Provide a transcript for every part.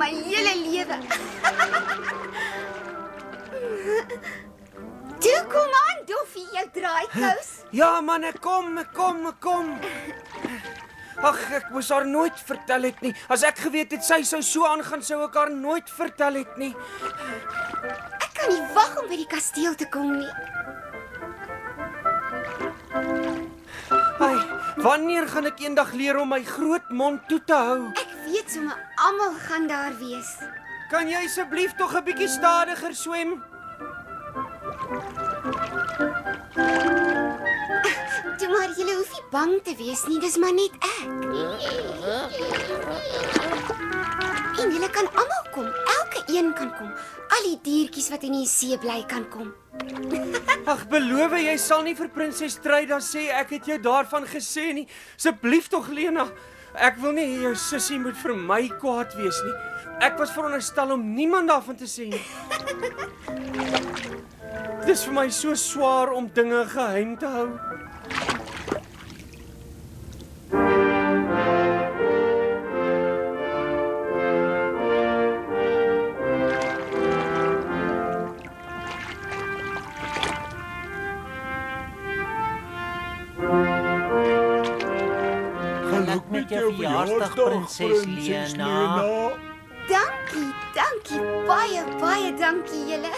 my hele lewe. Toe kom aan, Doffie, jou draaikous. Ja man, ek kom. Ag, ek moes haar nooit vertel het nie. As ek geweet het sy sou so aangaan, sou ek haar nooit vertel het nie. Ek kan nie wag om by die kasteel te kom nie. Ai, wanneer gaan ek eendag leer om my groot mond toe te hou? Ek weet sommer almal gaan daar wees. Kan jy asseblief tog 'n bietjie stadiger swem? Toe maar, julle hoef nie bang te wees nie, dis maar net ek. En julle kan almal kom, elke een kan kom. Al die diertjies wat in die see bly kan kom. Ag, beloof jy sal nie vir prinses Tryda sê ek het jou daarvan gesê nie. Asseblief tog, Lena. Ek wil nie jou sussie moet vir my kwaad wees nie. Ek was veronderstel om niemand daarvan te sê nie. Dit is vir my so swaar om dinge geheim te hou. Geluk met jou verjaarsdag, prinses Lena. Dankie, baie dankie julle.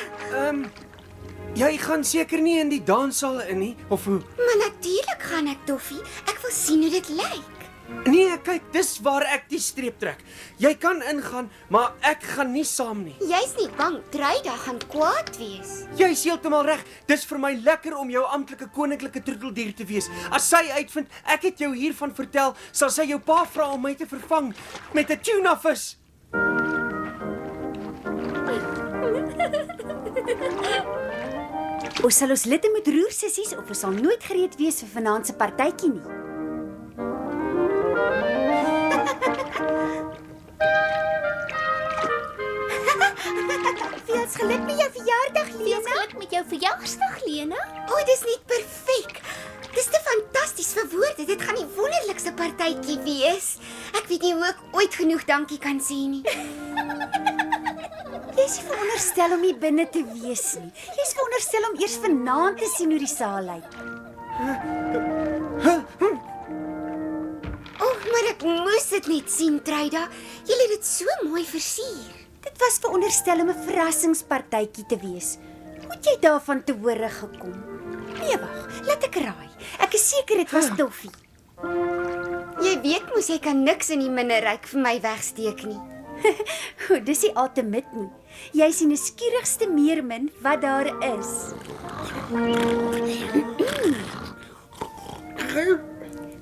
Jy gaan seker nie in die danssaal in nie, of hoe? Maar natuurlik gaan ek, Doffie. Ek wil sien hoe dit lyk. Nee, kyk, dis waar ek die streep trek. Jy kan ingaan, maar ek gaan nie saam nie. Jy's nie bang Tryda gaan kwaad wees. Jy's heeltemal reg. Dis vir my lekker om jou amptelike koninklike troeteldier te wees. As sy uitvind ek het jou hiervan vertel, sal sy jou pa vra om my te vervang met 'n tuna vis. Ons sal ons litte moet roer, sissies, of ons sal nooit gereed wees vir vanaand se partytjie nie. Veel geluk met jou verjaardag, Lena. Veel geluk met jou verjaarsdag, Lena. O, dis net perfek. Dis te fantasties vir woorde. Dit gaan die wonderlikste partytjie wees. Ek weet nie hoe ek ooit genoeg dankie kan sê nie. Jy is nie veronderstel om hier binne te wees nie. Jy is veronderstel om eers vanaand te sien hoe die saal lyk. Maar ek moes dit net sien, Tryda. Jy het dit so mooi versier. Dit was veronderstel om 'n verrassingspartytjie te wees. Hoe het jy daarvan te hore gekom? Nee, wag, laat ek raai. Ek is seker dit was Doffie. Jy weet mos jy kan niks in die minderryk vir my wegsteek nie. O, dis nie altemit nie. Jy is die nuuskierigste meermin wat daar is.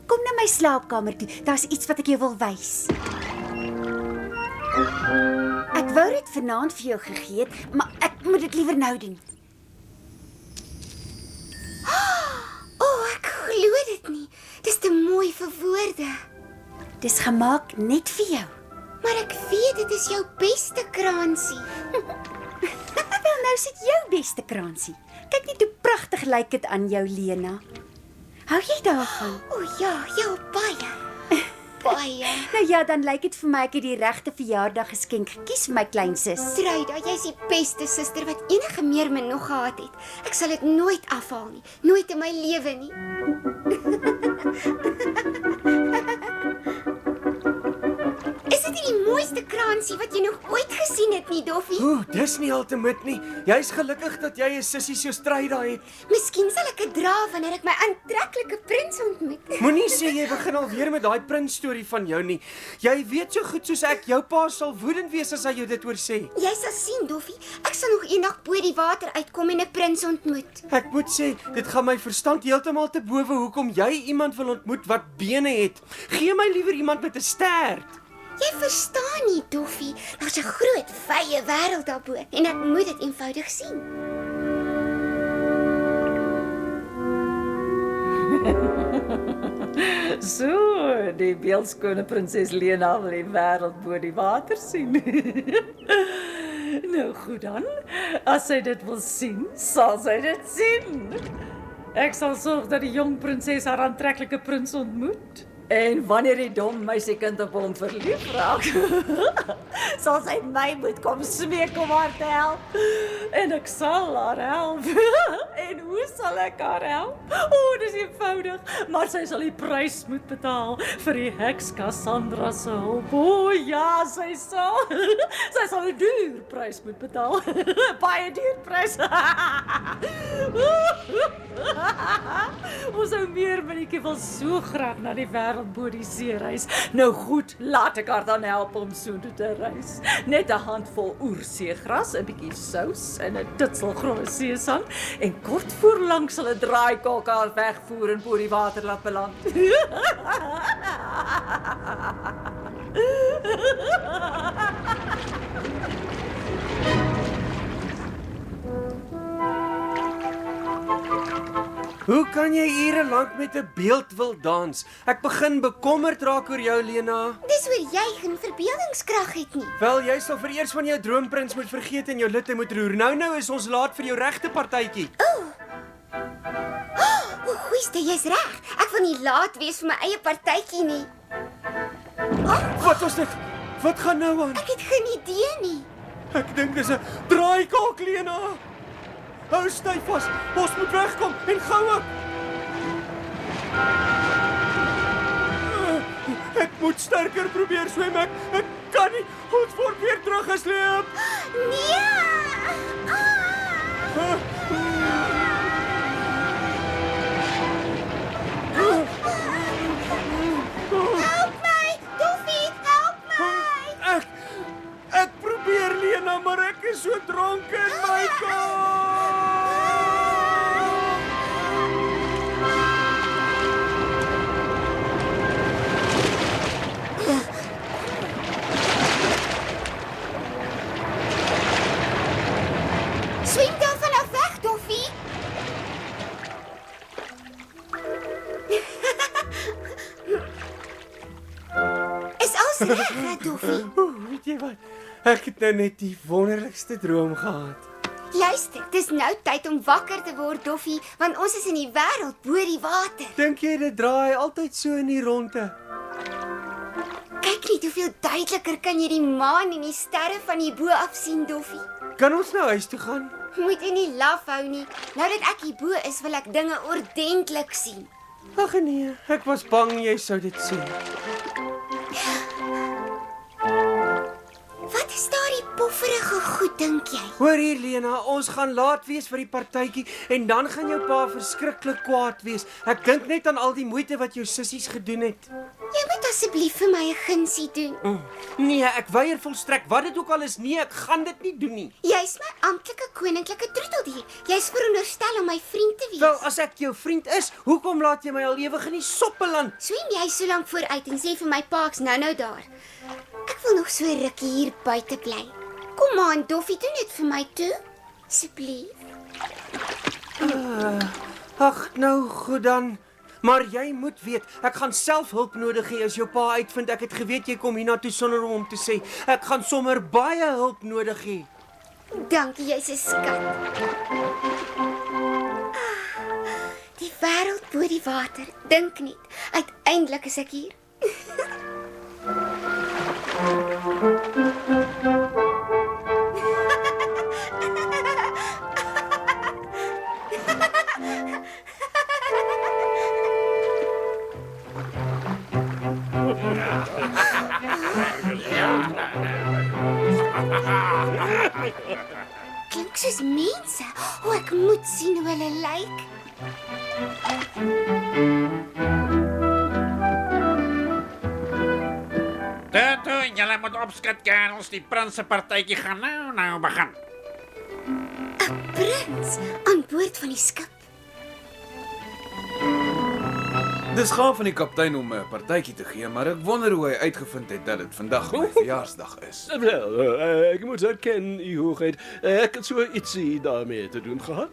Kom na my slaapkamer toe. Daar's iets wat ek jou wil wys. Ek wou dit vanaand vir jou gegee het, maar ek moet dit liewer nou doen. Ek glo dit nie. Dis te mooi vir woorde. Dis gemaak net vir jou. Maar ek weet dit is jou beste kransie. Wel, nou sit jou beste kransie. Kyk net hoe pragtig lyk dit aan jou, Lena. Hou jy daarvan? O ja, baie. Baie. Nou ja, dan lyk dit vir my ek het die regte verjaardag geskenk gekies vir my kleinsus. Tryda, jy's die beste suster wat enige meermin nog gehad het. Ek sal dit nooit afhaal nie. Nooit in my lewe nie. Is dit nie die mooiste kransie wat jy nog ooit gesien het nie, Doffie? Oeh, dis nie altemit nie. Jy's gelukkig dat jy 'n sussie so Tryda het. Miskien sal ek dit dra wanneer ek my aantreklike prins ontmoet. Moenie sê jy begin alweer met daai prins storie van jou nie. Jy weet so goed soos ek, jou pa sal woedend wees as hy jou dit hoor sê. Jy sal sien, Doffie. Ek sal nog eendag bo die water uitkom en 'n prins ontmoet. Ek moet sê, dit gaan my verstand heeltemal te bowe hoekom jy iemand wil ontmoet wat bene het. Gee my liewer iemand met 'n stert. Jy verstaan nie, Doffie. Daar's 'n groot, wye wêreld daarbo en ek moet dit eenvoudig sien. So, die beeldskone prinses Lena wil die wêreld bo die water sien. Nou goed dan, as sy dit wil sien, sal sy dit sien. Ek sal sorg dat die jong prinses haar aantreklike prins ontmoet. En wanneer die dom meisiekind op hom verlief raak, sal sy my moet kom smeek om haar te help. En ek sal haar help. En hoe sal ek haar help? Dis eenvoudig, maar sy sal die prys moet betaal vir die heks Cassandra se hulp. Ja, sy sal. Sy sal 'n duur prys moet betaal. Baie duur prys. Ons ou meerminnetjie wil so graag na die wêreld bo die see reis. Nou goed, laat ek haar dan help om soontoe te reis. Net 'n handvol oerseegras, 'n bietjie sous en 'n titsel groene seesang en kort voor lank sal 'n draaikolk haar wegvoer en bo die water laat beland. Hoe kan jy ure lank met 'n beeld wil dans? Ek begin bekommerd raak oor jou, Lena. Dis oor jy geen verbeeldingskrag het nie. Wel, jy sal vereers van jou droomprins moet vergeet en jou litte moet roer. Nou is ons laat vir jou regte partytjie. O, goeie, jy's reg. Ek wil nie laat wees vir my eie partytjie nie. Wat was dit? Wat gaan nou aan? Ek het geen idee nie. Ek dink dis 'n draaikolk, Lena. Hou styf vas. Ons moet wegkom en gou op. Ek moet sterker probeer swem. Ek kan nie. Ons word weer teruggesleep. Nee! Help my! Doffie, help my! Ek probeer, Lena, maar ek is so dronk in my kop. Swem dan vanaf weg, Doffie. Is alles reg, Doffie? Weet jy wat? Ek het nou net die wonderlikste droom gehad. Luister, dis nou tyd om wakker te word, Doffie, want ons is in die wêreld bo die water. Dink jy dit draai altyd so in die ronde? Kyk net hoeveel duideliker kan jy die maan en die sterre van hierbo af sien, Doffie. Kan ons nou huis toe gaan? Moet jy nie laf hou nie. Nou dat ek hierbo is, wil ek dinge ordentlik sien. Ag nee, ek was bang jy sou dit sien. Wat is daardie pofferige goed, dink jy? Hoor hier, Lena, ons gaan laat wees vir die partytjie en dan gaan jou pa verskriklik kwaad wees. Ek dink net aan al die moeite wat jou sissies gedoen het. Jy moet asseblief vir my 'n gunsie doen. Nee, ek weier volstrek. Wat dit ook al is, nee, ek gaan dit nie doen nie. Jy's my amptelike koninklike troeteldier. Jy's veronderstel om my vriend te wees. Wel, as ek jou vriend is, hoekom laat jy my al ewig in die soppe land? Swem jy so lank vooruit en sê vir my pa ek's nou daar. Ek wil nog so rukkie hier buite bly. Kom aan, Doffie, doen dit vir my toe. Asseblief. Ag, nou goed dan. Maar jy moet weet, ek gaan self hulp nodig hê as jou pa uitvind ek het geweet jy kom hiernatoe sonder om hom te sê. Ek gaan sommer baie hulp nodig hê. Dankie, jy's 'n skat. Die wêreld bo die water. Dink net, uiteindelik is ek hier. Klink soos mense. O, ek moet sien hoe hulle lyk. Toe, julle moet opskud, kerels. Die prinsenpartytjie gaan nou begin. 'n Prins aan boord van die skip. Dis gaaf van die kaptein om 'n partytjie te gee, maar ek wonder hoe hy uitgevind het dat dit vandag my verjaarsdag is. Wel, ek moet erken, u hoogheid, ek het so ietsie daarmee te doen gehad.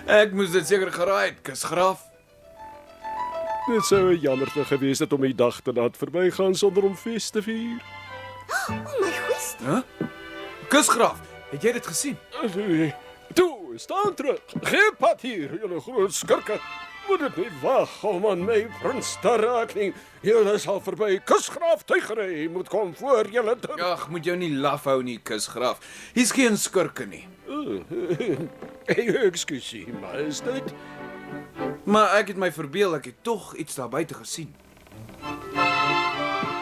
Ek moes dit seker geraai het, kusgraaf. Dit sou jammer gewees het om die dag te laat verbygaan sonder om fees te vier. O my goeie. Huh? Kusgraaf, het jy dit gesien? Toe, staan terug. Geen pad hier, julle groot skurke. moet dit nie wag om aan my prins te raak nie. Julle sal verby kusgraaf Tygerey moet kom voor julle te... Ag, moet jou nie laf hou nie, kusgraaf. Hier's geen skurke nie. Ekskuusie, majesteit. Maar ek het my verbeel ek het tog iets daar buite gesien.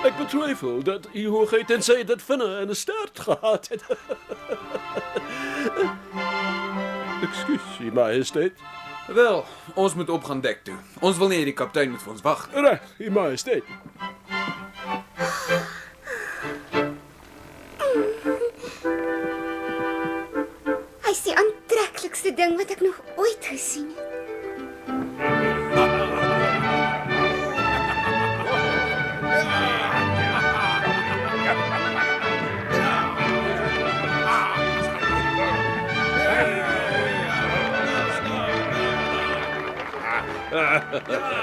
Ek betwyfel dat u hoogheid tensy dit vinne en 'n stert gehad het. Ekskuusie, majesteit. Wel, ons moet op gaan dek toe. Ons wil nie hê die kaptein moet vir ons wag. Reg, u majesteit. Hy's die aantreklikste ding wat ek nog ooit gesien het.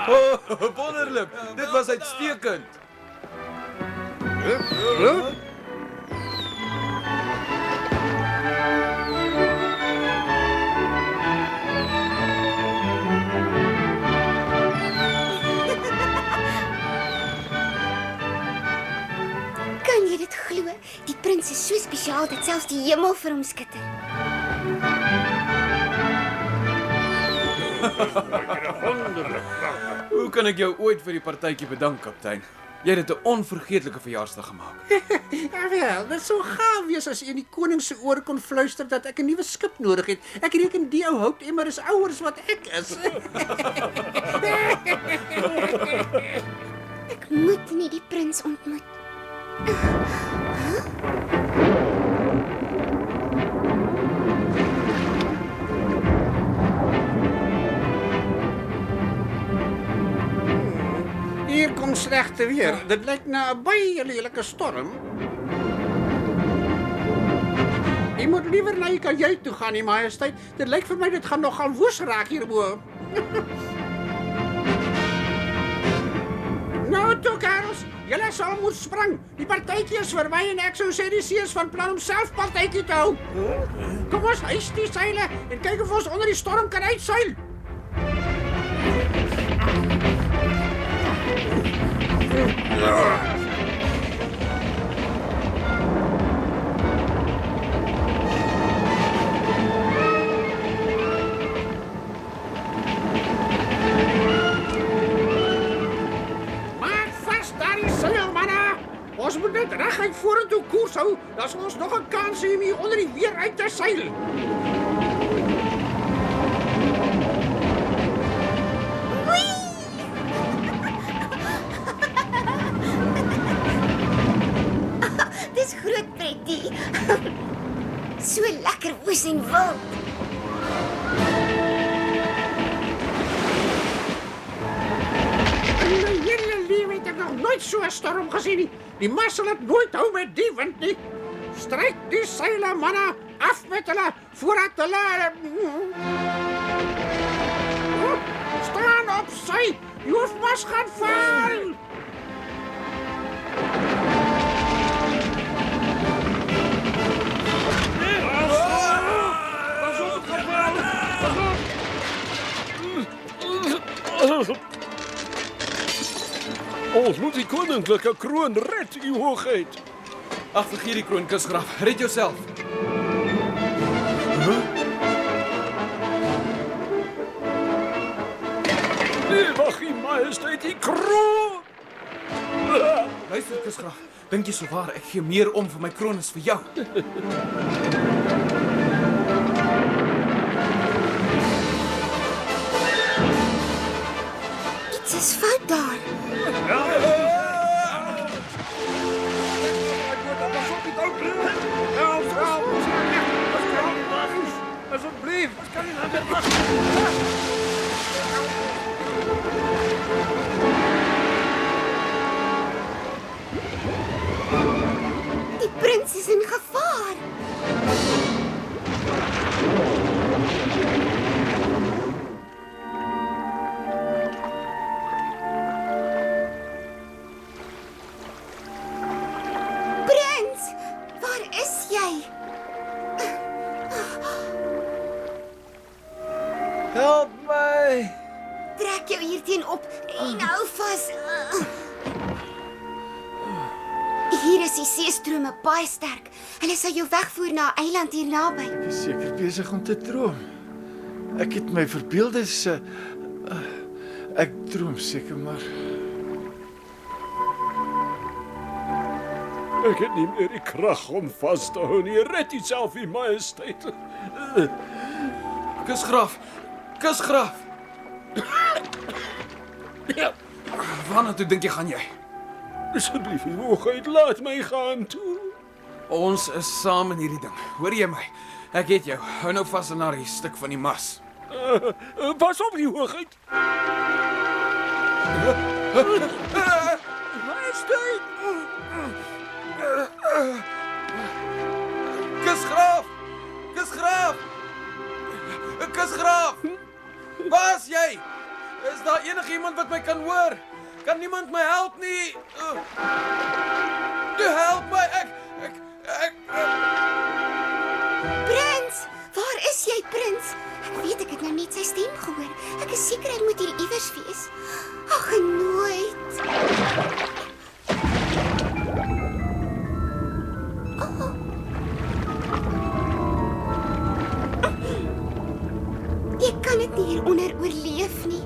Oh, wonderlik. Dit was uitstekend. Kan jy dit glo? Die prins is so spesiaal dat selfs die hemel vir hom skitter. Hoe kan ek jou ooit vir die partytjie bedank, kaptein? Jy het 'n onvergeetlike verjaarsdag gemaak. Wel, dit sou gaaf wees as jy in die koning se oor kon fluister dat ek 'n nuwe skip nodig het. Ek reken die ou houtemmer is ouer as wat ek is. Ek moet nie die prins ontmoet. Hier kom slegte weer. Dit lyk na 'n baie lelike storm. Jy moet liewer na die kajuit toe gaan, die majesteit. Dit lyk vir my dit gaan nogal woes raak hierbo. Nou toe, kerels. Julle sal moet spring. Die partytjie is verby en ek sou sê die see is van plan om self partytjie te hou. Kom ons hys die seile en kyk of ons onder die storm kan uitseil. Maak vas daar die seil, manne. Ons moet net reguit vorentoe koers hou. Dan sal ons nog 'n kans hê om hier onder die weer uit te seil. Dis groot pretty. So lekker woes en wild. In my hele lewe het ek nog nooit so 'n storm gesien nie. Die mas sal dit nooit hou met die wind nie. Stryk die seile, manne, af met hulle voordat hulle staan op sy. Die hoofmas gaan val. Ons moet die koninklike kroon red, u hoogheid. Ag, vergeet die kroon, kusgraaf. Red jouself. Nee, wag, u majesteit, die kroon. Luister, kusgraaf. Dink jy souwaar ek gee meer om vir my kroon as vir jou? Iets is fout daar. Asseblief, kan jy nou net wag? Die prins is in gevaar. Prins, waar is jy? Help my! Trek op en hou vas. Hier is die seestrome baie sterk. Hulle sal jou wegvoer na 'n eiland hier naby. Ek is seker besig om te droom. Ek het my verbeel dis ek droom seker maar. Ek het nie meer die krag om vas te hou nie. Red jouself, U Majesteit. Kusgraaf. Kusgraaf. Waarna toe dink jy gaan jy? Asseblief, U Hoogheid, laat my gaan toe. Ons is saam in hierdie ding. Hoor jy my? Ek het jou. Hou nou vas aan daardie stuk van die mas. Pas op, U Hoogheid. Majesteit! Kusgraaf! Kusgraaf! Kusgraaf! Waar is jy? Is daar enigiemand wat my kan hoor? Kan niemand my help nie? Help my! Ek Prins, waar is jy, Prins? Ek weet ek het nou net sy stem gehoor. Ek is seker hy moet hier iewers wees. Ag, nooit. Ek kan dit nie hieronder oorleef nie.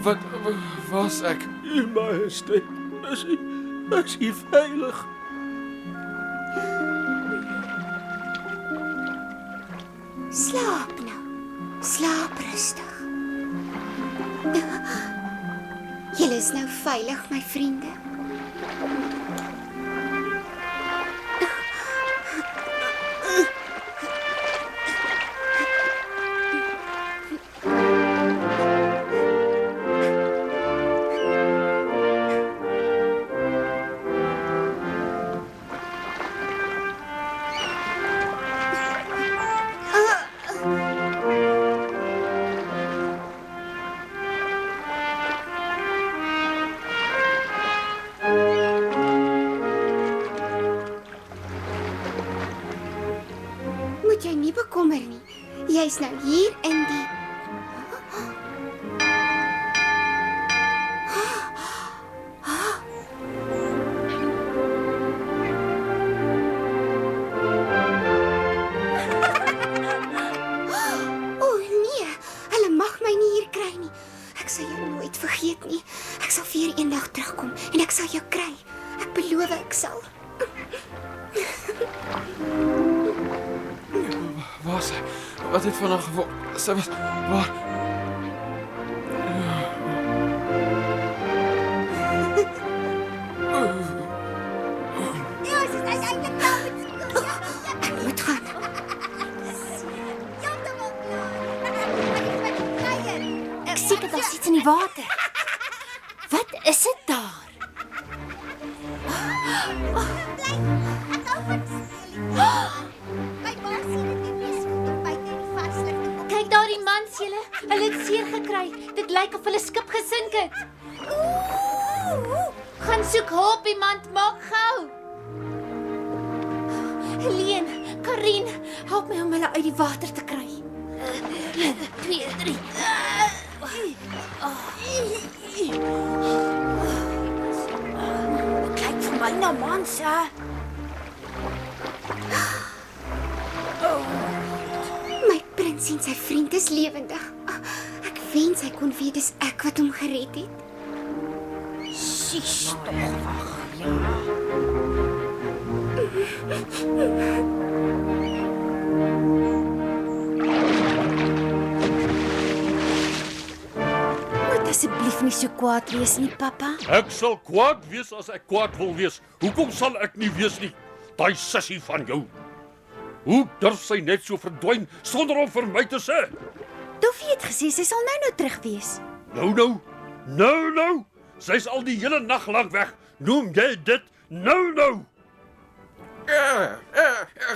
Wat was ek? U Majesteit, is U veilig? Slaap nou. Slaap rustig. Julle is nou veilig, my vriende. Moet jy nie bekommer nie. Jy's nou hier in die O nee, hulle mag my nie hier kry nie. Ek sal jou nooit vergeet nie. Ek sal weer eendag terugkom en ek sal jou kry. Ek beloof ek sal. Waar is sy? Wat het van haar geword? Sy was... Waar? Ja, sy is eintlik klaar met skool. Ek moet gaan. Ek seker daar's iets in die water. Wat is dit daar? Kyk daar die mans julle. Hulle het seer gekry. Dit lyk of hulle skip gesink het. Gaan soek hulp iemand, maak gou. Helene, Karin, help my om hulle uit die water te kry. 1, 2, 3. Kyk vir my na mans, hè. My prins en sy vriend is lewendig. Ek wens hy kon weet dis ek wat hom gered het. Sis, tog wag. Moet asseblief nie so kwaad wees nie, pappa. Ek sal kwaad wees as ek kwaad wil wees. Hoekom sal ek nie wees nie? Daai sussie van jou. Hoe durf sy net so verdwyn sonder om vir my te sê? Toffie het gesê sy sal nou terug wees. Nou. Sy's al die hele nag lank weg. Noem jy dit nou?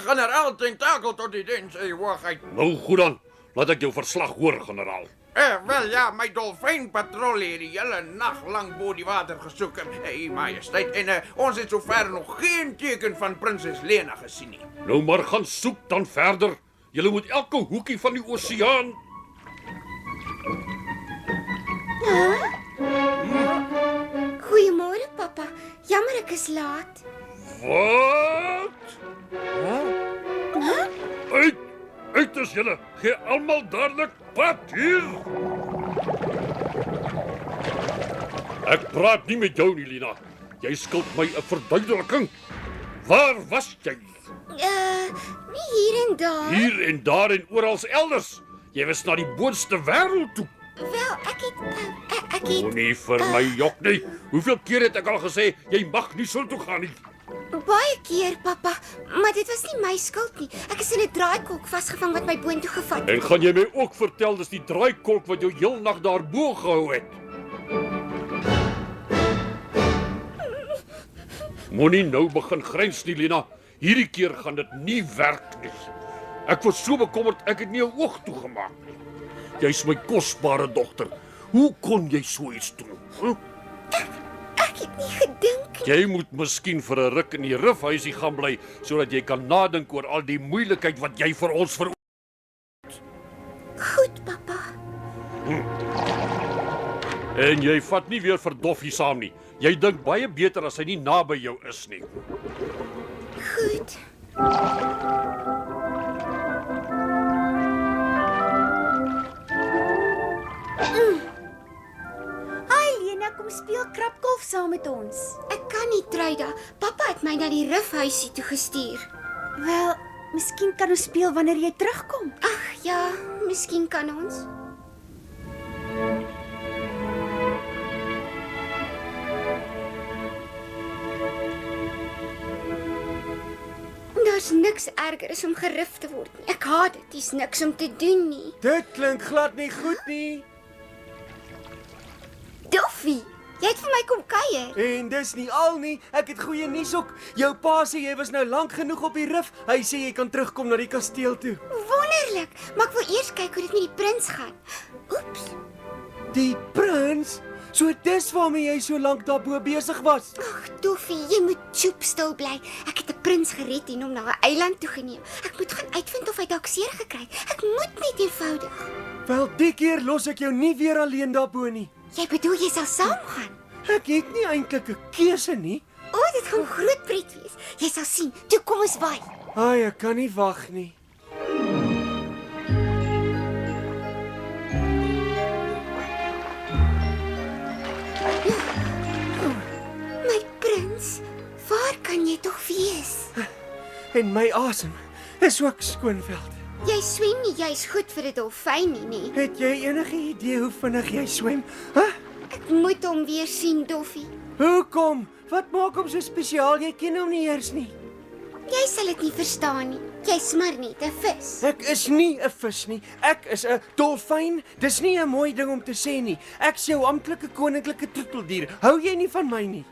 Generaal Tentakel tot die diens, Hoogheid. Nou goed dan. Laat ek jou verslag hoor, generaal. Wel ja, my dolfynpatrol het die hele nag lank bo die water gesoek, majesteit, en ons het sover nog geen teken van prinses Lena gesien nie. Nou maar gaan soek dan verder. Julle moet elke hoekie van die oseaan. Goeiemôre, pappa. Jammer ek is laat. Wat? Uit is julle. Gee almal dadelik pad hier. Ek praat nie met jou nie, Lena. Jy skuld my 'n verduideliking. Waar was jy? Nie hier en daar. Hier en daar en oral elders. Jy was na die boonste wêreld toe. Wel, ek het Moenie vir my jok nie. Hoeveel keer het ek al gesê jy mag nie so toe gaan nie? baie keer, pappa, maar dit was nie my skuld nie. Ek is in 'n draaikolk vasgevang wat my boontoe gevat het. En gaan jy my ook vertel dis die draaikolk wat jou heel nag daarbo gehou het? Moenie nou begin gryns nie, Lena. Hierdie keer gaan dit nie werk nie. Ek was so bekommerd, ek het nie 'n oog toegemaak nie. Jy's my kosbare dogter. Hoe kon jy so iets doen? Ek het nie gedink nie. Jy moet miskien vir 'n ruk in die rifhuisie gaan bly sodat jy kan nadink oor al die moeilikheid wat jy vir ons Goed, pappa. En jy vat nie weer vir Doffie saam nie. Jy dink baie beter as hy nie naby jou is nie. Goed. Hi Lena, kom speel krapkolf saam met ons. Ek kan nie, Truida. Pappa het my na die rifhuisie toe gestuur. Wel, miskien kan ons speel wanneer jy terugkom. Ag ja, miskien kan ons. Daar's niks erger as om gerif te word nie. Ek haat dit. Dis niks om te doen nie. Dit klink glad nie goed nie. Doffie, jy het vir my kom kuier. En dis nie al nie, ek het goeie nuus ook. Jou pa sê jy was nou lank genoeg op die rif. Hy sê jy kan terugkom na die kasteel toe. Wonderlik, maar ek wil eers kyk hoe dit met die prins gaan. Oeps. Die prins? So dis waarmee jy so lank daarbo besig was. Ag, Doffie, jy moet choep stil bly. Ek het 'n prins gered en hom na 'n eiland toe geneem. Ek moet gaan uitvind of hy dalk seer gekry het. Ek moet net eenvoudig. Wel, die keer los ek jou nie weer alleen daarbo nie. Jy bedoel jy sal saamgaan? Ek het nie eintlik 'n keuse nie. O, dit gaan groot pret wees. Jy sal sien. Toe kom ons waai. Ai, ek kan nie wag nie. My prins, waar kan jy tog wees? En my asem is ook skoonveld. Jy swem nie jy's goed vir 'n dolfyn nie. Het jy enige idee hoe vinnig jy swem? Hæ? Ek moet hom weer sien, Doffie. Hoekom? Wat maak hom so spesiaal? Jy ken hom nie eers nie. Jy sal dit nie verstaan nie. Jy's maar net 'n vis. Ek is nie 'n vis nie. Ek is 'n dolfyn. Dis nie 'n mooi ding om te sê nie. Ek's jou amptelike koninklike troeteldier. Hou jy nie van my nie?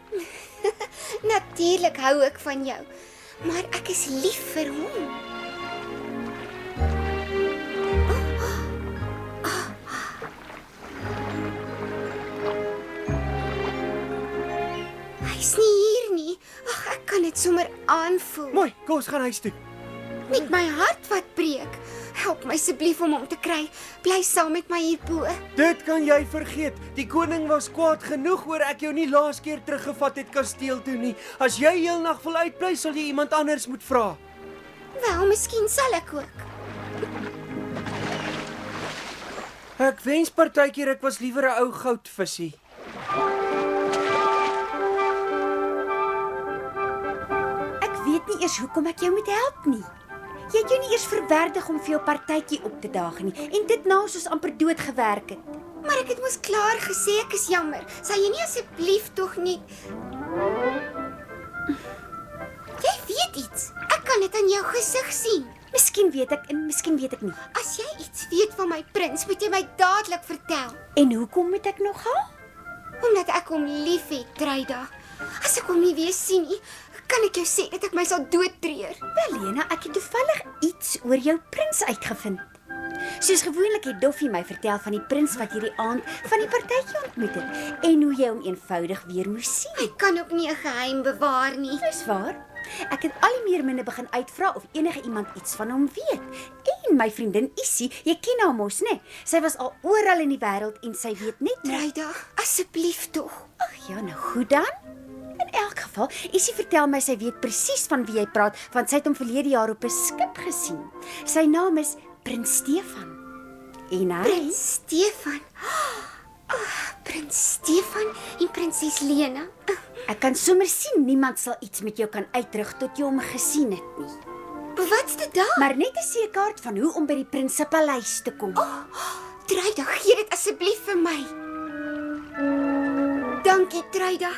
Natuurlik hou ek van jou. Maar ek is lief vir hom. Hy's nie hier nie. Ag, ek kan dit sommer aanvoel. Mooi, kom ons gaan huis toe. Met my hart wat breek. Help my asseblief om hom te kry. Bly saam met my hierbo. Dit kan jy vergeet. Die koning was kwaad genoeg oor ek jou nie laas keer teruggevat het kasteel toe nie. As jy heelnag wil uitbly, sal jy iemand anders moet vra. Wel, miskien sal ek ook. Ek wens partykeer ek was liewer 'n ou goudvisie. Ek weet nie eers hoekom ek jou moet help nie. Jy het jou nie eers verwerdig om vir jou partytjie op te daag nie en dit nou soos amper dood gewerk het. Maar ek het mos klaar gesê ek is jammer. Sal jy nie asseblief tog nie... Jy weet iets. Ek kan dit aan jou gesig sien. Miskien weet ek en miskien weet ek nie. As jy iets weet van my prins, moet jy my dadelik vertel. En hoekom moet ek nogal? Omdat ek hom liefhet, Truida. As ek hom nie weer sien nie, kan ek jou sê dat ek my sal doodtreur. Wel Lena, ek het toevallig iets oor jou prins uitgevind. Soos gewoonlik het Doffie my vertel van die prins wat hierdie aand van die partytjie ontmoet het en hoe jy hom eenvoudig weer moes sien. Ek kan ook nie 'n geheim bewaar nie. Dis waar. Ek het al die meer minne begin uitvra of enige iemand iets van hom weet. En my vriendin Issie, jy ken haar mos, né? Sy was al oral in die wêreld en sy weet net Truida, asseblief tog. Ag ja, nou goed dan. In elk geval, Issie vertel my sy weet presies van wie jy praat, want sy het hom verlede jaar op 'n skip gesien. Sy naam is Prins Stefan. En hy? Prins Stefan. Prins Stefan en prinses Lena. Ek kan sommer sien niemand sal iets met jou kan uitrig tot jy hom gesien het nie. Wat's dit dan? Maar net 'n seekaart van hoe om by die prins se paleis te kom. Truida, gee dit asseblief vir my. Dankie, Truida.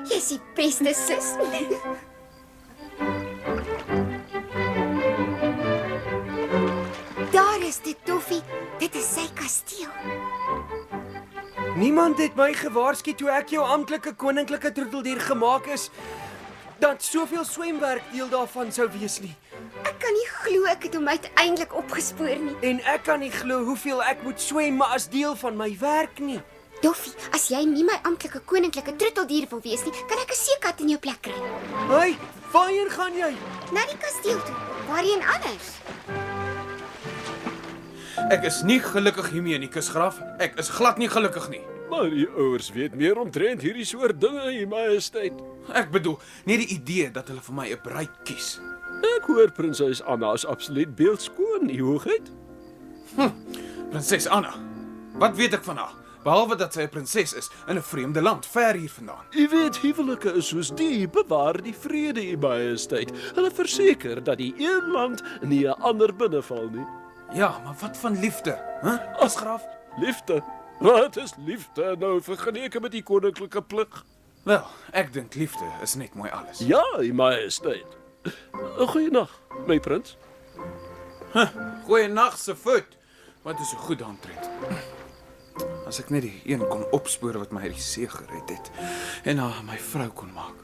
Jy's die beste sis. Daar is dit, Toffie. Dit is sy kasteel. Niemand het my gewaarsku toe ek jou amptelike koninklike troeteldier gemaak is dat soveel swemwerk deel daarvan sou wees nie. Ek kan nie glo ek het hom uiteindelik opgespoor nie. En ek kan nie glo hoeveel ek moet swem as deel van my werk nie. Doffie, as jy nie my amptelike koninklike troeteldier wil wees nie, kan ek 'n seekat in jou plek kry. Hey, waarheen gaan jy? Na die kasteel toe. Waarheen anders? Ek is nie gelukkig hiermee in die kusgraf. Ek is glad nie gelukkig nie. Maar die ouers weet meer omtrent hierdie soort dinge, U Majesteit. Ek bedoel, net die idee dat hulle vir my 'n bruid kies. Ek hoor prinses Anna is absoluut beeldskoon, U Hoogheid. Prinses Anna. Wat weet ek van haar? Behalwe dat sy 'n prinses is in 'n vreemde land, ver hier vandaan. U weet, huwelike is soos die bewaar die vrede, U Majesteit. Hulle verseker dat die een land nie 'n ander binneval nie. Ja, maar wat van liefde? As graaf? Liefde? Wat is liefde nou vergeleke met die koninklike plig? Wel, ek dink liefde is net mooi alles. Ja, U Majesteit. Goeienaand, my prins. Goeienaand, se voet. Wat is so goed aantred? As ek net die een kon opspoor wat my uit die see gered het en na my vrou kon maak,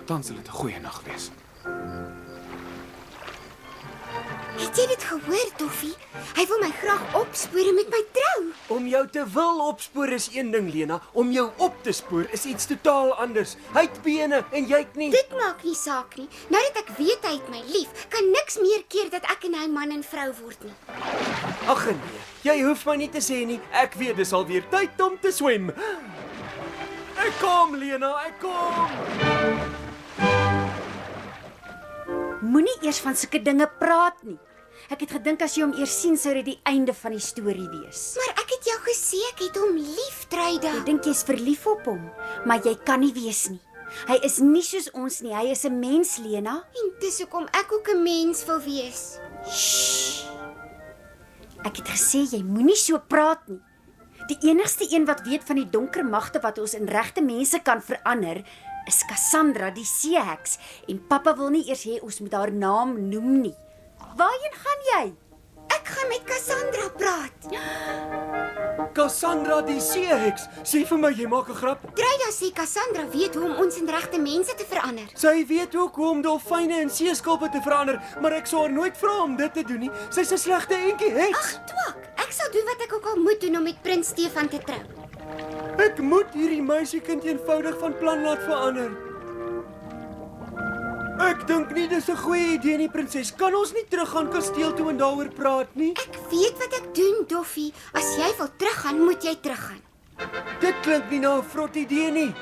dan sal dit 'n goeie nag wees. Het jy dit gehoor, Toffie? Hy wil my graag opspoor en met my trou. Om jou te wil opspoor is een ding, Lena. Om jou op te spoor is iets totaal anders. Hy het bene en jy het nie. Dit maak nie saak nie. Nou dat ek weet hy het my lief, kan niks meer keer dat ek en hy man en vrou word nie. Ag nee, jy hoef my nie te sê nie. Ek weet dis alweer tyd om te swem. Ek kom, Lena, ek kom. Moenie eers van sulke dinge praat nie. Ek het gedink as jy hom eers sien sou dit die einde van die storie wees. Maar ek het jou gesê ek het hom lief, Truida. Ek dink jy's verlief op hom, maar jy kan nie wees nie. Hy is nie soos ons nie, hy is 'n mens, Lena. En dis hoekom ek ook 'n mens wil wees. Shh. Ek het gesê jy moenie so praat nie. Die enigste een wat weet van die donker magte wat ons in regte mense kan verander, is Cassandra, die seeheks, en pappa wil nie eers hê ons moet haar naam noem nie. Waarheen gaan jy? Ek gaan met Cassandra praat. Cassandra die seeheks. Sê vir my jy maak 'n grap. Truida sê Cassandra weet hoe om ons in regte mense te verander. Sy weet ook hoe om dolfyne en seeskulpe te verander, maar ek sou haar nooit vra om dit te doen nie. Sy's 'n slegte entjie heks. Ag, twak. Ek sal doen wat ek ook al moet doen om met Prins Stefan te trou. Ek moet hierdie meisiekind eenvoudig van plan laat verander. Ek dink nie dis 'n goeie idee nie, prinses. Kan ons nie teruggaan kasteel toe en daaroor praat nie? Ek weet wat ek doen, Doffie. As jy wil teruggaan, moet jy teruggaan. Dit klink nie na 'n vrot idee nie.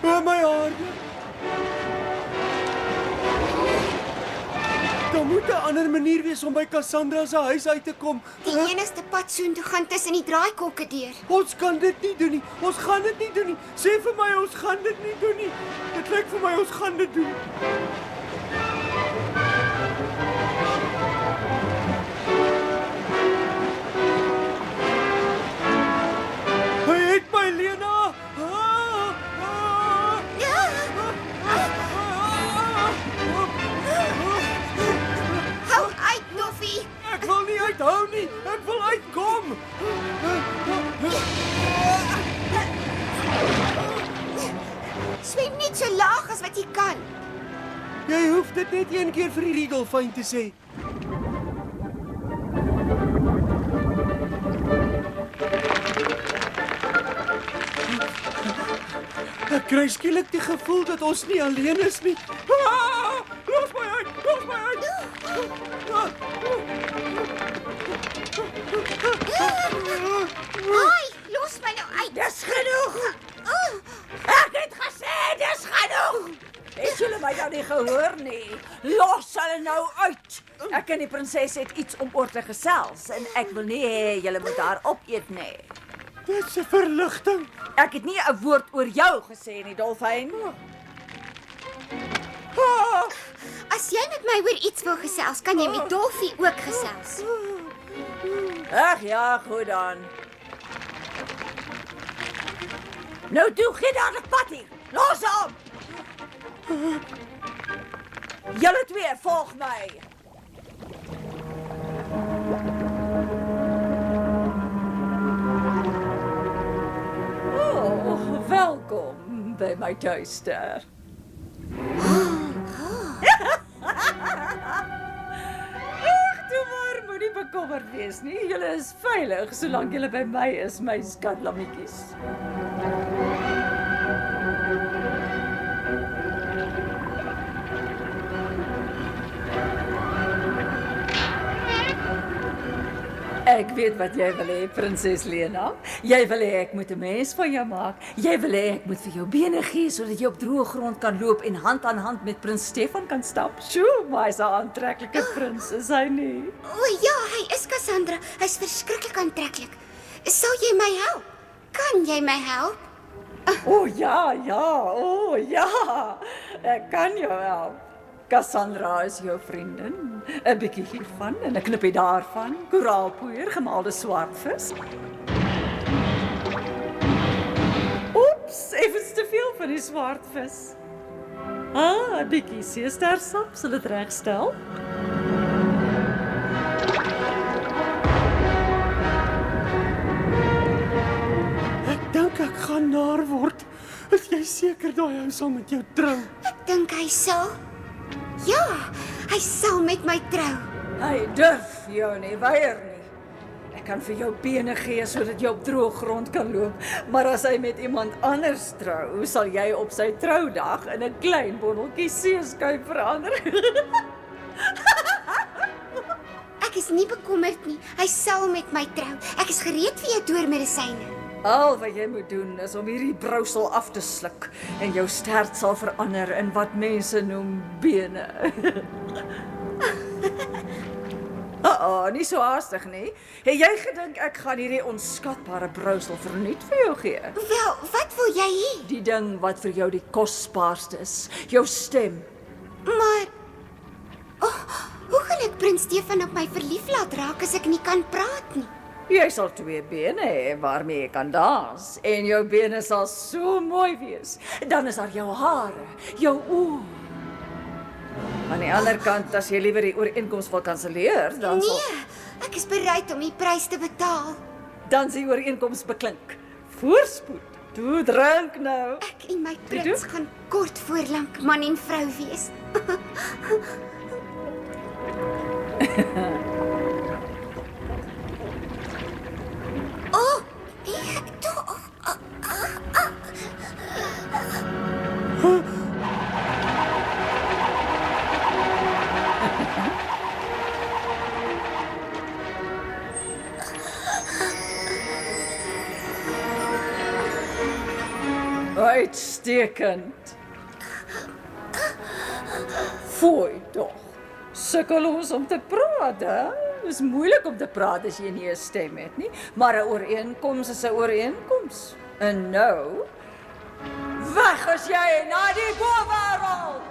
Oh my God. Daar moet 'n ander manier wees om by Cassandra se huis uit te kom. Die enigste pad soontoe gaan tussen die draaikolke deur. Ons kan dit nie doen nie. Ons gaan dit nie doen nie. Sê vir my ons gaan dit nie doen nie. Dit lyk vir my ons gaan dit doen. Hy het my, Lena. Hou uit, Doffie. Ek wil nie uithou nie. Ek wil uitkom. Swem net so laag as wat jy kan. Jy hoef dit net een keer vir die dolfyn te sê. kry skielik die gevoel dat ons nie alleen is nie. Ah, los my uit, los my uit. Ai, los my nou uit. Dis genoeg. Ek het gesê dis genoeg. Het julle my nou nie gehoor nie? Los hulle nou uit. Ek en die prinses het iets om oor te gesels en ek wil nie hê julle moet haar opeet nie. Dis 'n verligting. Ek het nie 'n woord oor jou gesê nie, Dolfyn. As jy met my oor iets wil gesels, kan jy met Dolfie ook gesels. Ag ja, goed dan. Nou toe, gee dadelik pad hier. Los hom. Julle twee, volg my. Oh, welkom by my tuister. Ag, toe maar, moenie bekommerd wees nie. Julle is veilig solank julle by my is, my skatlammetjies. Ek weet wat jy wil hê, prinses Lena. Jy wil hê ek moet 'n mens van jou maak. Jy wil hê ek moet vir jou bene gee sodat jy op droë grond kan loop en hand aan hand met prins Stefan kan stap. Sjoe, maar hy's 'n aantreklike prins, is hy nie? O ja, hy is Cassandra. Hy's verskriklik aantreklik. Sal jy my help? Kan jy my help? O ja, ek kan jou help. Cassandra is jou vriendin. 'n Bietjie hiervan en 'n knippie daarvan. Koraalpoeier, gemaalde swartvis. Oeps, effens te veel van die swartvis. 'n bietjie seestersap sal dit regstel. Ek dink ek gaan naar word. Is jy seker daai ou sal met jou trou? Ek dink hy sal. Ja, hy sal met my trou. Hy durf jou nie weier nie. Ek kan vir jou bene gee sodat jy op droë grond kan loop, maar as hy met iemand anders trou, sal jy op sy troudag in 'n klein botteltjie seeskuip verander. Ek is nie bekommerd nie. Hy sal met my trou. Ek is gereed vir jou doormedisyne. Al wat jy moet doen is om hierdie brousel af te sluk en jou stert sal verander in wat mense noem bene. Nie so haastig nie. Het jy gedink ek gaan hierdie onskatbare brousel verniet vir jou gee? Wel, wat wil jy hê? Die ding wat vir jou die kosbaarste is, jou stem. Maar hoe gaan ek prins Stefan op my verlief laat raak as ek nie kan praat nie? Jy sal 2 bene hê waarmee jy kan dans en jou bene sal so mooi wees. Dan is daar jou hare, jou oë. Aan die ander kant, as jy liewer die ooreenkoms wil kanselleer, dan sal... Nee, ek is bereid om die prys te betaal. Dan sal die ooreenkoms beklink. Voorspoed. Toe drink nou. Ek en my prins gaan kort voorlank man en vrou wees. Uitstekend. Fooi toch. Sukkel ons om te praat, hè? Het is moeilik om te praat as jy nie 'n stem het nie, maar 'n ooreenkoms is 'n ooreenkoms. En nou, weg as jy na die boewêreld.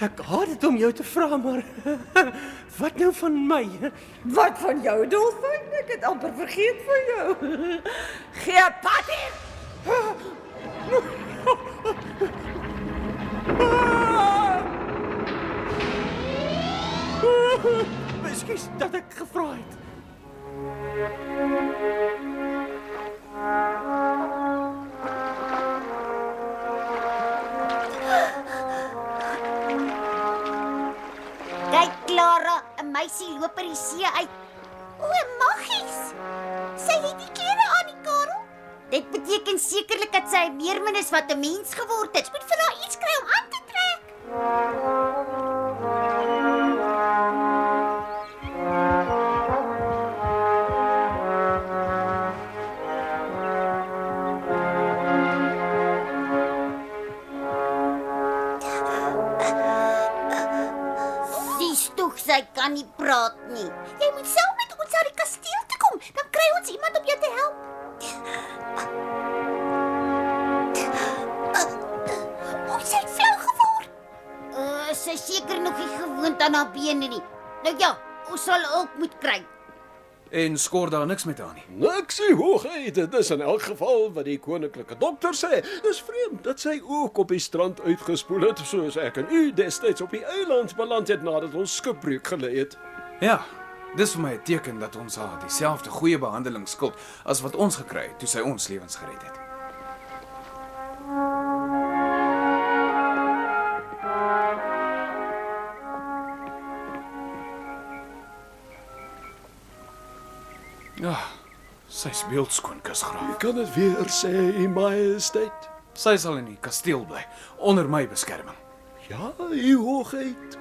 Ek haat dit om jou te vra, maar wat nou van my? Wat van jou, Dolfyn? Ek het amper vergeet van jou. Gee pad hier! Ekskuus dat ek gevra het. Kyk Clara, 'n meisie loop by die see uit. O, maggies. Sy het die klere aan, die Karel. Dit beteken sekerlik dat sy 'n meermin is wat 'n mens geword het. Moet vir haar iets kry om aan te trek. Sies tog, sy kan nie praat nie. Jy moet saam met ons na die kasteel toe kom, dan kry ons iemand om jou te help. Sy het flou geword. Sy is seker nog nie gewoond aan haar bene nie. Nou ja, ons sal hulp moet kry. En skor daar niks met haar nie. Niksie hoogheid, dit is in elk geval wat die koninklike dokter sê. Dis vreemd dat sy ook op die strand uitgespoel het, soos ek en u destyds op die eiland beland het nadat ons skipbreuk gelei het. Ja, dis vir my 'n teken dat ons haar dieselfde goeie behandeling skuld as wat ons gekry het toe sy ons lewens gered het. Ja, sy's beeldskoon, kusgraaf. Ek kan dit weer sê, majesteit. Sy sal in die kasteel bly, onder my beskerming. Ja, u hoogheid.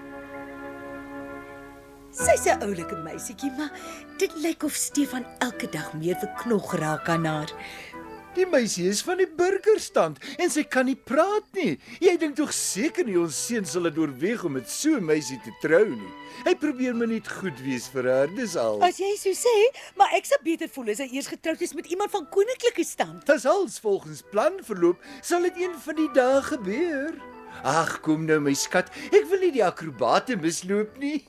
Sy's 'n oulike meisietjie, maar dit lyk of Stefan elke dag meer verknog raak aan haar. Die meisie is van die burgerstand en sy kan nie praat nie. Jy dink tog seker nie ons seun sal dit oorweeg om met so 'n meisie te trou nie. Hy probeer maar net goed wees vir haar, dis al. As jy so sê, maar ek sou beter voel as hy eers getroud is met iemand van koninklike stand. As alles volgens plan verloop, sal dit een van die dae gebeur. Ag, kom nou my skat, ek wil nie die akrobate misloop nie.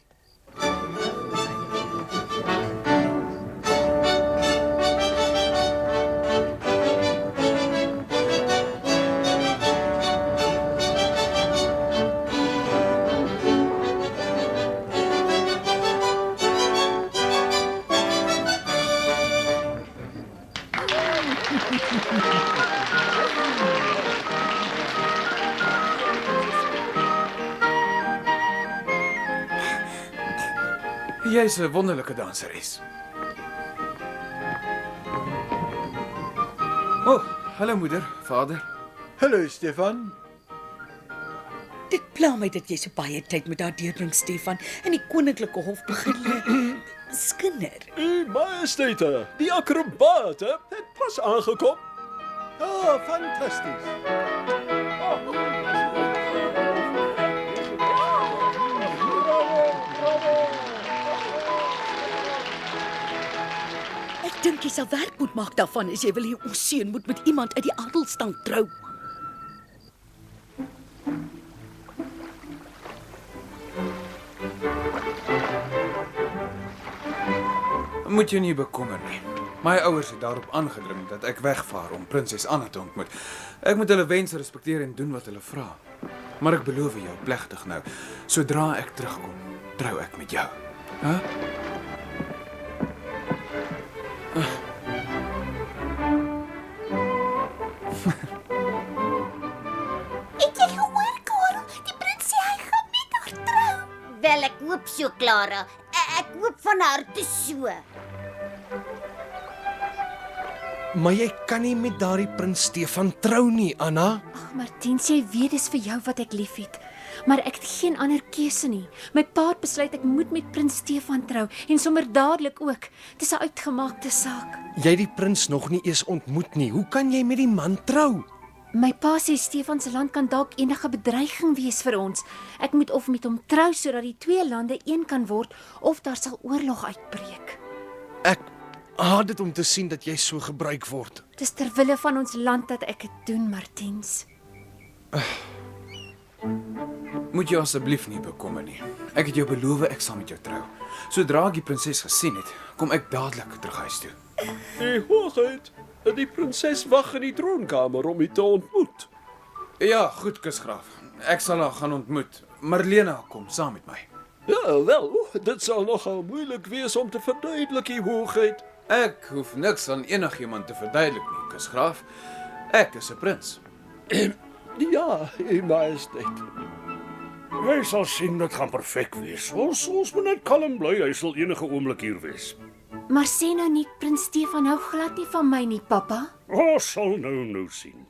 Jy's 'n wonderlike danseres. Hallo moeder, vader. Hallo Stefan. Dit pla my dat jy so baie tyd met haar deurbring, Stefan, in die koninklike hof begin skinder. U majesteit, die akrobate het pas aangekom. Oh, fantasties. Ek dink jy sal werk moet maak daarvan as jy wil hê ons seun moet met iemand uit die adelstand trou. Moet jy nie bekommer nie. My ouers het daarop aangedring dat ek wegvaar om prinses Anna te ontmoet. Ek moet hulle wense respekteer en doen wat hulle vra. Maar ek beloof jou plegtig nou, sodra ek terugkom, trou ek met jou. Hæ? Het jy gehoor, Karel? Die prins sê hy gaan met haar trou. Wel, ek hoop so, Clara. Ek hoop van harte so. Maar jy kan nie met daardie prins Stefan trou nie, Anna. Ag, Martiens, jy weet dis vir jou wat ek liefhet. Maar ek het geen ander keuse nie. My pa het besluit ek moet met prins Stefan trou en sommer dadelik ook. Dis 'n uitgemaakte saak. Jy het die prins nog nie eens ontmoet nie. Hoe kan jy met die man trou? My pa sê Stefan se land kan dalk enige bedreiging wees vir ons. Ek moet of met hom trou sodat die twee lande een kan word of daar sal oorlog uitbreek. Ek haat dit om te sien dat jy so gebruik word. Dis ter wille van ons land dat ek dit doen, Martiens. Moet jy asseblief nie bekommer nie. Ek het jou beloof ek sal met jou trou. Sodra ek die prinses gesien het, kom ek dadelik terug huis toe. Die hoogheid, die prinses wag in die troonkamer om u te ontmoet. Ja, goed, kusgraaf. Ek sal haar gaan ontmoet. Marlena kom saam met my. Ja, wel, dit sal nogal moeilik wees om te verduidelik, U Hoogheid. Ek hoef niks aan enigiemand te verduidelik nie, kusgraaf. Ek is 'n prins. Ja, U Majesteit. Hy sal sien dit gaan perfek wees. Ons moet net kalm bly, hy sal enige oomblik hier wees. Maar sê nou nie prins Stefan hou glad nie van my nie, pappa. Ons sal nou sien.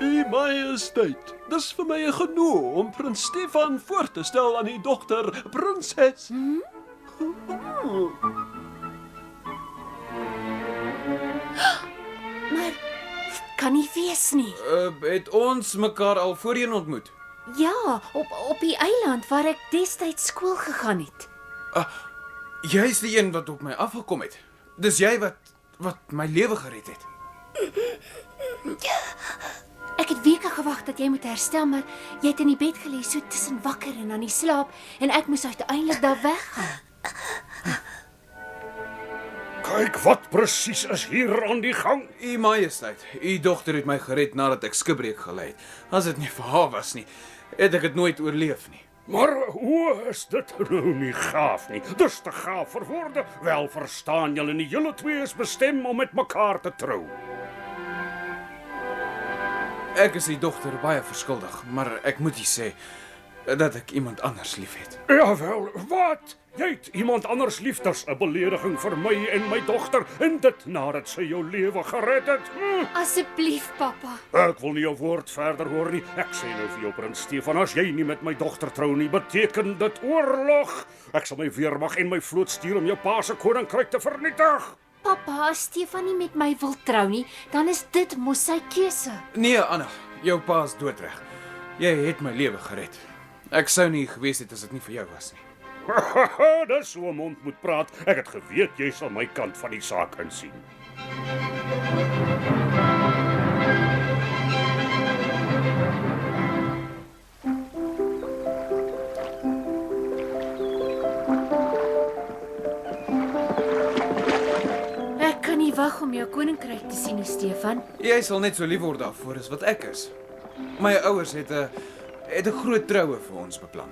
U Majesteit, dis vir my 'n genoeg om prins Stefan voor te stel aan die dogter prinses. Maar kan nie wees nie. Het ons mekaar al voorheen ontmoet? Ja, op die eiland waar ek destyds skool gegaan het. Jy's die een wat op my afgekom het. Dis jy wat my lewe gered het. Ek het weke gewag dat jy moet herstel, maar jy het in die bed gelê so tussen wakker en aan die slaap en ek moes uiteindelik daar weggaan. Kyk wat presies is hier aan die gang. U Majesteit, u dogter het my gered nadat ek skipbreek gelei het. As dit nie vir haar was nie, het ek dit nooit oorleef nie. Maar hoe is dit nou nie gaaf nie? Dis te gaaf vir woorde. Wel verstaan julle nie, julle twee is bestem om met mekaar te trou. Ek is die dogter baie verskuldig, maar ek moet sê dat ek iemand anders liefhet. Jawel, wat? Jy het iemand anders lief, dis 'n belediging vir my en my dogter, en dit nadat sy jou lewe gered het. Asseblief, pappa. Ek wil nie jou woord verder hoor nie. Ek sê nou vir jou prins Stefan, as jy nie met my dogter trou nie, beteken dit oorlog. Ek sal my weermag en my vloot stuur om jou pa se koninkryk te vernietig. Pappa, as Stefan nie met my wil trou nie, dan is dit mos sy keuse. Nee, Anna, jou pa is doodreg. Jy het my lewe gered. Ek sou nie gewees het as dit nie vir jou was nie. Dis so 'n mond moet praat. Ek het geweet jy sal my kant van die saak insien. Ek kan nie wag om jou koninkryk te sien, Stefan. Jy sal net so lief word daarvoor as wat ek is. My ouers het 'n groot troue vir ons beplan.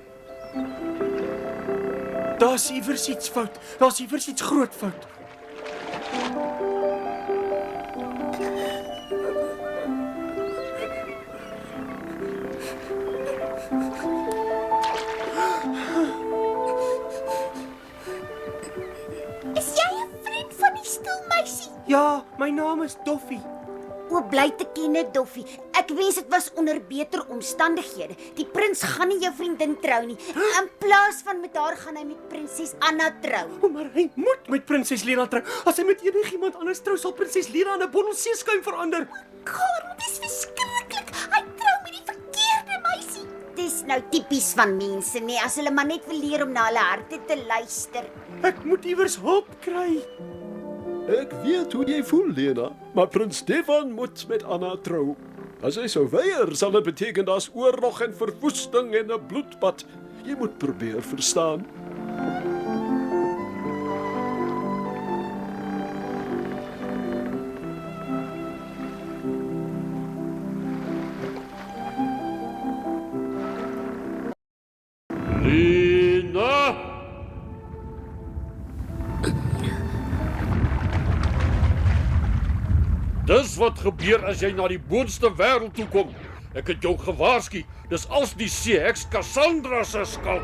Daar's iewers iets fout. Daar's iewers iets groot fout. Is jy 'n vriend van die stoelmeisie? Ja, my naam is Doffie. O, bly te ken, Doffie. Ek wens dit was onder beter omstandighede. Die prins gaan nie jou vriendin trou nie. In plaas van met haar gaan hy met prinses Anna trou. Maar hy moet met prinses Lena trou. As hy met enigiemand anders trou, sal prinses Lena in 'n bottel seeskuim verander. Karel, dis verskriklik. Hy trou met die verkeerde meisie. Dis nou tipies van mense, nee, as hulle maar net wil leer om na hulle harte te luister. Ek moet iewers hulp kry. Ek weet hoe jy voel, Lena, maar prins Stefan moet met Anna trou. As hy sou weier, sal dit beteken daar's oorlog en verwoesting en 'n bloedbad. Jy moet probeer verstaan. Lena! Dis wat gebeur as jy na die boonste wêreld toe kom. Ek het jou gewaarsku. Dis als die seeheks Cassandra se skuld.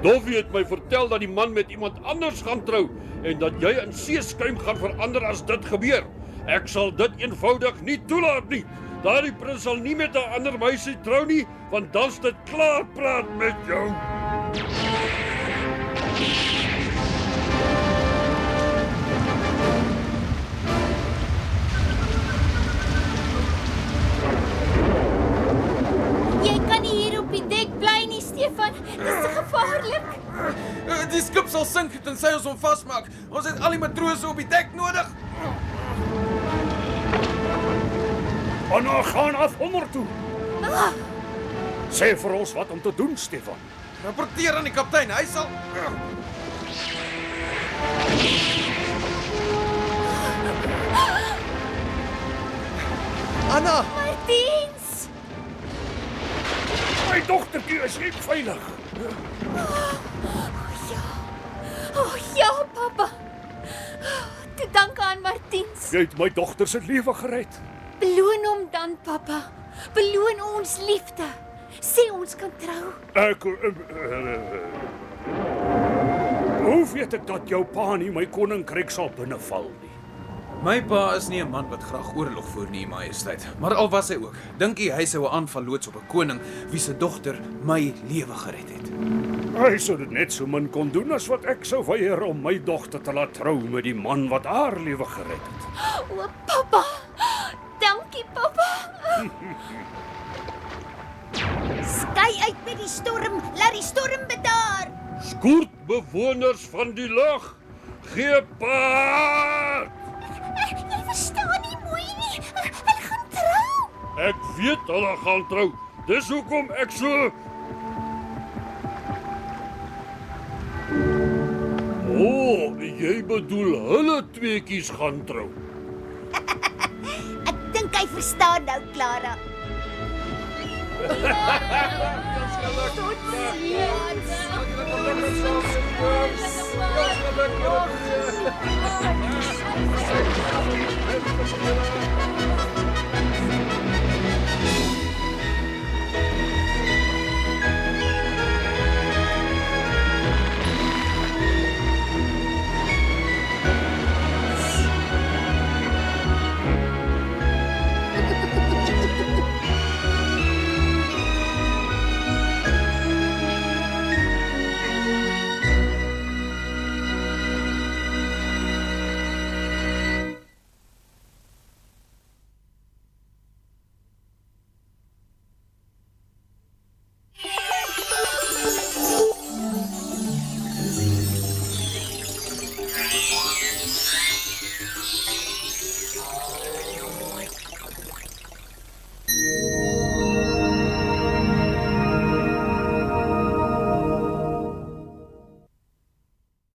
Doffie het my vertel dat die man met iemand anders gaan trou en dat jy in seeskuim gaan verander as dit gebeur. Ek sal dit eenvoudig nie toelaat nie. Daardie prins sal nie met 'n ander meisie trou nie, want dan's dit klaar praat met jou. Jy kan nie hier op die dek bly nie, Stefan. Dis te gevaarlik. Die skip sal sink tensy ons hom vasmaak. Ons het al die matrose op die dek nodig. Anna, gaan af onder toe. Sê vir ons wat om te doen, Stefan. Rapporteer aan die kaptein, hy sal... Anna! Martiens! Jy het my dogter se lewe gered. Beloon hom dan, pappa. Beloon ons liefde. Sê ons kan trou. Ek Hoe weet ek dat jou pa nie my koninkryk sal binneval nie? My pa is nie 'n man wat graag oorlog voer nie, Majesteit. Maar al was hy ook, dink hy sou 'n aanval loods op 'n koning wie se dogter my lewe gered het. Hy sou dit net so min kon doen as wat ek sou weier om my dogter te laat trou met die man wat haar lewe gered het. O, pappa. Dankie, pappa. Skei uit met die storm, laat die storm bedaar. Skoort bewoners van die lug, gee paard! Jy verstaan nie mooi nie. Hulle gaan trou. Ek weet hulle gaan trou. Dis hoekom ek so... O, jy bedoel hulle tweeetjies gaan trou. Ek dink hy verstaan nou, Clara. Tot ziens.